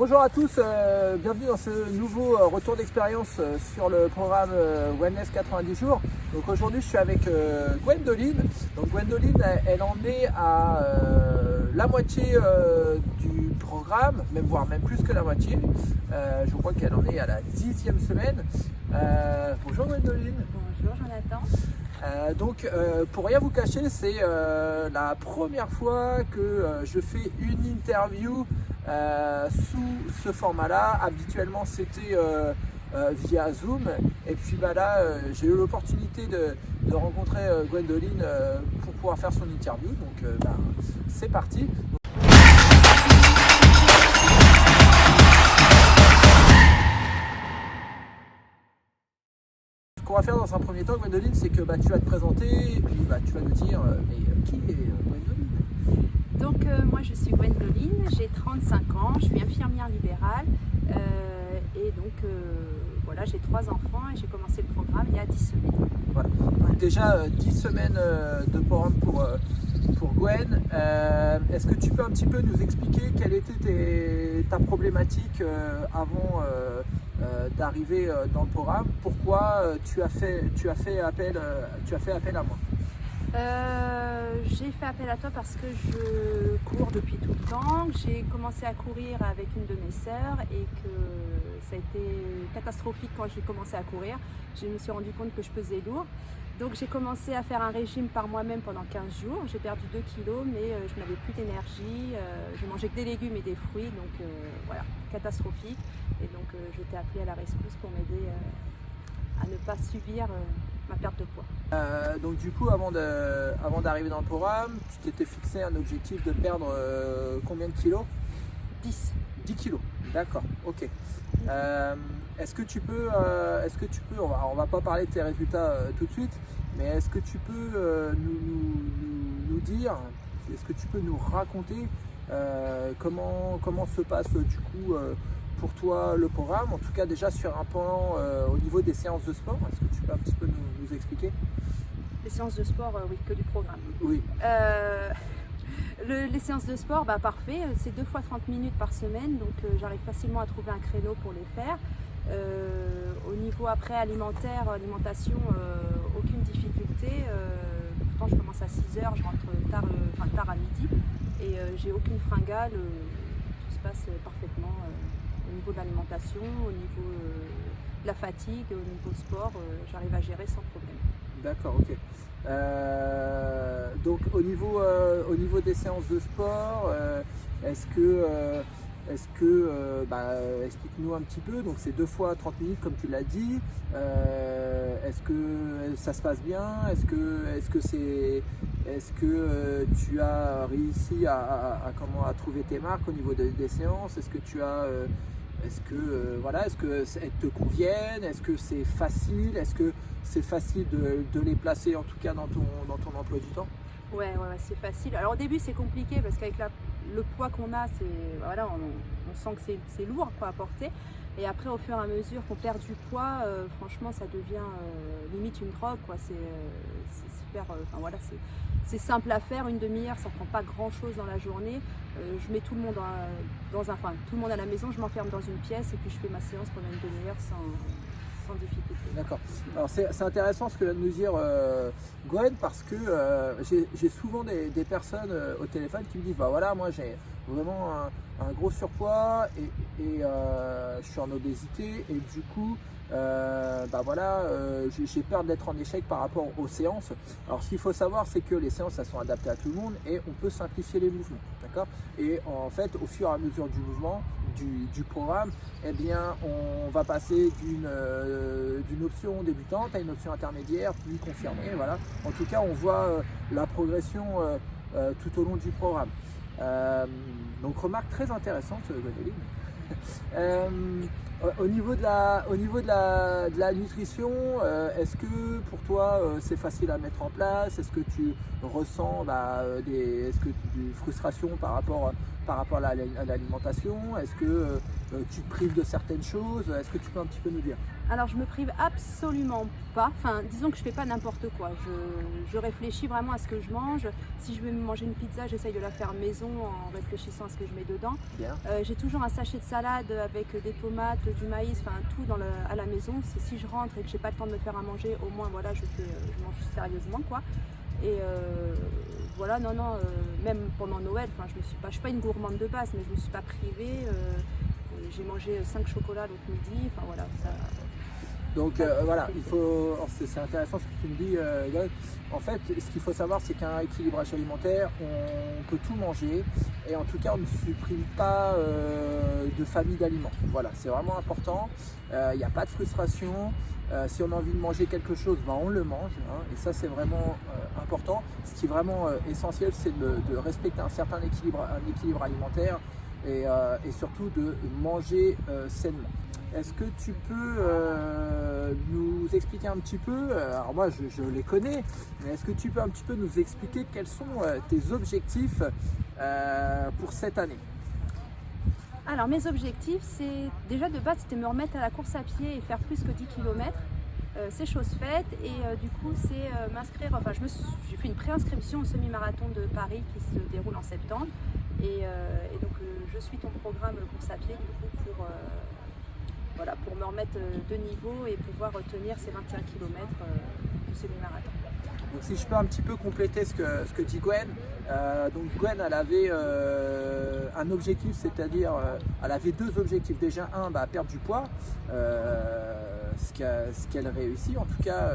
Bonjour à tous, bienvenue dans ce nouveau retour d'expérience sur le programme Wellness 90 jours. Donc aujourd'hui je suis avec Gwendoline. Donc Gwendoline elle en est à la moitié du programme, voire même plus que la moitié. Je crois qu'elle en est à la 10e semaine. Bonjour Gwendoline. Bonjour Jonathan. Pour rien vous cacher, c'est la première fois que je fais une interview sous ce format-là. Habituellement, c'était via Zoom. Et puis là, j'ai eu l'opportunité de rencontrer Gwendoline pour pouvoir faire son interview. Donc, c'est parti. Ce qu'on va faire dans un premier temps, Gwendoline, c'est que tu vas te présenter et puis tu vas nous dire qui est Gwendoline. Donc moi je suis Gwendoline, j'ai 35 ans, je suis infirmière libérale et donc voilà, j'ai 3 enfants et j'ai commencé le programme il y a 10 semaines. Voilà. Déjà 10 semaines de programme pour Gwen. Est-ce que tu peux un petit peu nous expliquer quelle était ta problématique avant d'arriver dans le programme? Pourquoi tu as fait appel à moi? J'ai fait appel à toi parce que je cours depuis tout le temps. J'ai commencé à courir avec une de mes sœurs et que ça a été catastrophique quand j'ai commencé à courir. Je me suis rendu compte que je pesais lourd. Donc j'ai commencé à faire un régime par moi-même pendant 15 jours. J'ai perdu 2 kilos mais je n'avais plus d'énergie. Je mangeais que des légumes et des fruits. Donc voilà, catastrophique. Et donc je t'ai appelé à la rescousse pour m'aider à ne pas subir ma perte de poids. Donc du coup, avant d'arriver dans le programme, tu t'étais fixé un objectif de perdre combien de kilos? 10. 10 kilos, d'accord, ok. Est-ce que tu peux, on va pas parler de tes résultats tout de suite, mais est-ce que tu peux nous dire, est-ce que tu peux nous raconter comment se passe du coup pour toi le programme, en tout cas déjà sur un plan au niveau des séances de sport? Est-ce que tu peux un petit peu nous expliquer? Les séances de sport, oui, que du programme. Oui. Les séances de sport, parfait, c'est 2 fois 30 minutes par semaine, donc j'arrive facilement à trouver un créneau pour les faire. Au niveau après alimentation, aucune difficulté. Pourtant je commence à 6h, je rentre tard à midi et j'ai aucune fringale, tout se passe parfaitement. Au niveau de l'alimentation, au niveau de la fatigue, au niveau sport, j'arrive à gérer sans problème. D'accord, ok. Donc au niveau des séances de sport, explique-nous un petit peu. Donc c'est 2 fois 30 minutes comme tu l'as dit. Est-ce que ça se passe bien? Est-ce que tu as réussi à trouver tes marques au niveau des séances? Est-ce qu'elles te conviennent? Est-ce que c'est facile? Est-ce que c'est facile de les placer en tout cas dans ton emploi du temps? Ouais, c'est facile. Alors au début c'est compliqué parce qu'avec le poids qu'on a, on sent que c'est lourd à porter. Et après au fur et à mesure qu'on perd du poids, franchement ça devient limite une drogue, quoi. C'est super, c'est simple à faire, une demi-heure, ça prend pas grand chose dans la journée. Je mets tout le monde tout le monde à la maison, je m'enferme dans une pièce et puis je fais ma séance pendant une demi-heure sans difficulté. D'accord. Alors c'est intéressant ce que vient de nous dire Gwen, parce que j'ai souvent des personnes au téléphone qui me disent voilà, moi j'ai vraiment un gros surpoids et je suis en obésité et du coup j'ai peur d'être en échec par rapport aux séances. Alors ce qu'il faut savoir, c'est que les séances elles sont adaptées à tout le monde et on peut simplifier les mouvements, d'accord? Et en fait au fur et à mesure du mouvement du programme, eh bien on va passer d'une option débutante à une option intermédiaire puis confirmée. Voilà, en tout cas on voit la progression tout au long du programme. Donc remarque très intéressante, Gwendoline. Au niveau de la nutrition, est-ce que pour toi c'est facile à mettre en place? Est-ce que tu ressens des frustrations par rapport à l'alimentation? Est-ce que tu te prives de certaines choses? Est-ce que tu peux un petit peu nous dire? Alors je me prive absolument pas, enfin disons que je fais pas n'importe quoi, je réfléchis vraiment à ce que je mange. Si je vais me manger une pizza, j'essaye de la faire maison en réfléchissant à ce que je mets dedans. J'ai toujours un sachet de salade salade avec des tomates, du maïs, enfin tout à la maison. C'est si je rentre et que j'ai pas le temps de me faire à manger, au moins voilà, je mange sérieusement quoi. Et voilà, même pendant Noël, je suis pas une gourmande de base, mais je me suis pas privée. J'ai mangé 5 chocolats l'autre midi, enfin voilà. Ça... Donc voilà, c'est intéressant ce que tu me dis, Gaël. En fait, ce qu'il faut savoir, c'est qu'un équilibrage alimentaire, on peut tout manger et en tout cas, on ne supprime pas de famille d'aliments. Voilà, c'est vraiment important. Il n'y a pas de frustration. Si on a envie de manger quelque chose, ben on le mange. Hein, et ça, c'est vraiment important. Ce qui est vraiment essentiel, c'est de respecter un certain équilibre alimentaire et surtout de manger sainement. Est-ce que tu peux nous expliquer un petit peu, alors moi je les connais, mais est-ce que tu peux un petit peu nous expliquer quels sont tes objectifs pour cette année? Alors mes objectifs, c'est déjà de base, c'était me remettre à la course à pied et faire plus que 10 km. C'est chose faite et du coup c'est m'inscrire, j'ai fait une préinscription au semi-marathon de Paris qui se déroule en septembre et donc je suis ton programme course à pied du coup pour me remettre de niveau et pouvoir tenir ces 21 km du semi-marathon. Donc si je peux un petit peu compléter ce que dit Gwen, donc Gwen elle avait un objectif, c'est-à-dire elle avait 2 objectifs. Déjà perdre du poids, ce qu'elle réussit, en tout cas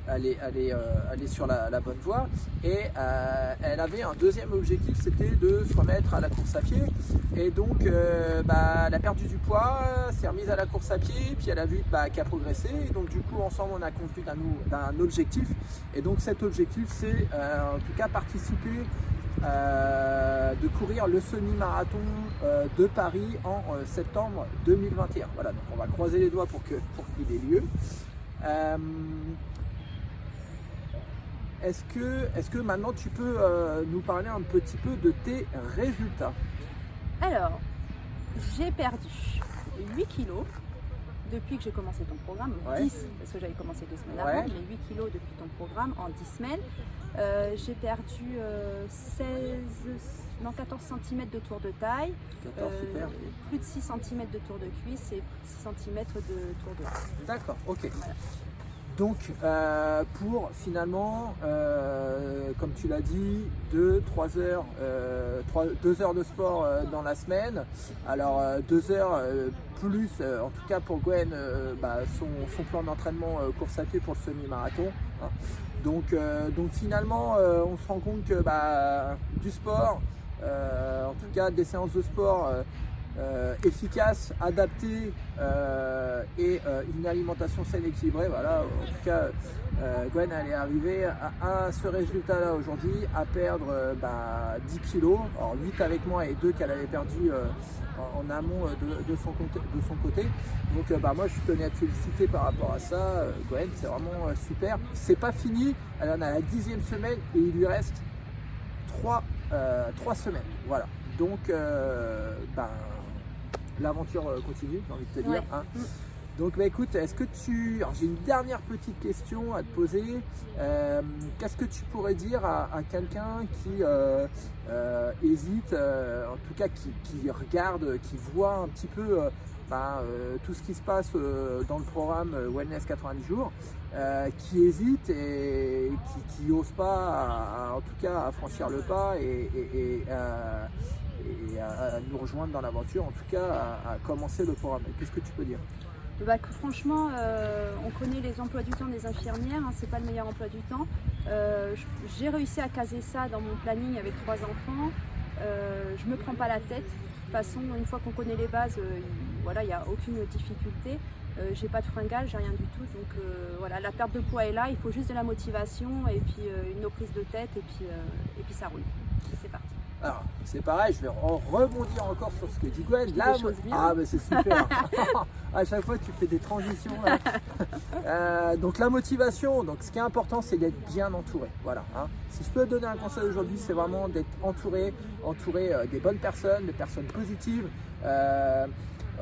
elle est sur la bonne voie, et elle avait un deuxième objectif, c'était de se remettre à la course à pied, et donc elle a perdu du poids, s'est remise à la course à pied, puis elle a vu qu'elle progressait, et donc du coup ensemble on a conclu d'un objectif, et donc cet objectif c'est en tout cas participer de courir le semi-marathon de Paris en septembre 2021. Voilà, donc on va croiser les doigts pour qu'il ait lieu. Est-ce que maintenant tu peux nous parler un petit peu de tes résultats? Alors, j'ai perdu 8 kilos depuis que j'ai commencé ton programme, 10 parce que j'avais commencé 2 semaines avant, mais 8 kilos depuis ton programme en 10 semaines. J'ai perdu 14 cm de tour de taille, 14, super. plus de 6 cm de tour de cuisse et plus de 6 cm de tour de hanche. D'accord, ok. Voilà. Donc pour finalement, comme tu l'as dit, 2-3 heures, 2 heures de sport dans la semaine. Alors 2 heures plus, en tout cas pour Gwen, son plan d'entraînement course à pied pour le semi-marathon. Hein. Donc finalement, on se rend compte que du sport, en tout cas des séances de sport efficaces, adaptées et une alimentation saine et équilibrée. Voilà, en tout cas, Gwen elle est arrivée à ce résultat-là aujourd'hui, à perdre 10 kilos, alors 8 avec moi et 2 qu'elle avait perdu en amont de son côté. Donc moi je tenais à te féliciter par rapport à ça, Gwen, c'est vraiment super. C'est pas fini, elle en a la 10e semaine et il lui reste 3 semaines. Voilà, donc l'aventure continue, j'ai envie de te dire. Hein. Donc écoute, est-ce que alors j'ai une dernière petite question à te poser. Qu'est-ce que tu pourrais dire à quelqu'un qui hésite, en tout cas qui regarde, qui voit un petit peu tout ce qui se passe dans le programme Wellness 90 jours, qui hésite et qui n'ose pas en tout cas à franchir le pas et à nous rejoindre dans l'aventure, en tout cas à commencer le programme. Qu'est-ce que tu peux dire? Franchement, on connaît les emplois du temps des infirmières, c'est pas le meilleur emploi du temps. J'ai réussi à caser ça dans mon planning avec 3 enfants. Je me prends pas la tête. De toute façon, une fois qu'on connaît les bases, il n'y a aucune difficulté. J'ai pas de fringales, j'ai rien du tout. Donc voilà, la perte de poids est là. Il faut juste de la motivation et puis une prise de tête et puis ça roule. Et c'est parti. Alors, c'est pareil, je vais rebondir encore sur ce que dit Gwen. Là, c'est super. À chaque fois, tu fais des transitions. Donc, la motivation. Donc, ce qui est important, c'est d'être bien entouré. Voilà. Hein. Si je peux te donner un conseil aujourd'hui, c'est vraiment d'être entouré des bonnes personnes, des personnes positives.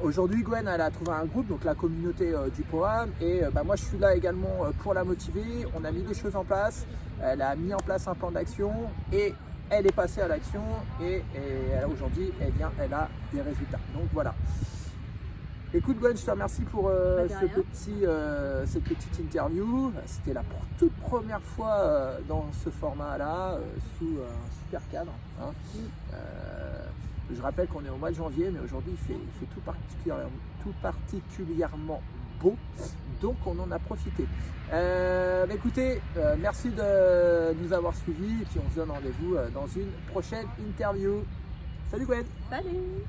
Aujourd'hui, Gwen, elle a trouvé un groupe, donc la communauté du programme. Et moi, je suis là également pour la motiver. On a mis des choses en place. Elle a mis en place un plan d'action et elle est passée à l'action et aujourd'hui, elle a des résultats. Donc voilà. Écoute Gwen, je te remercie pour de rien. cette petite interview. C'était la toute première fois dans ce format-là, sous un super cadre. Hein. Je rappelle qu'on est au mois de janvier, mais aujourd'hui il fait tout particulièrement beau, donc on en a profité. Écoutez, merci de nous avoir suivis et puis on se donne rendez-vous dans une prochaine interview. Salut Gwen. Salut.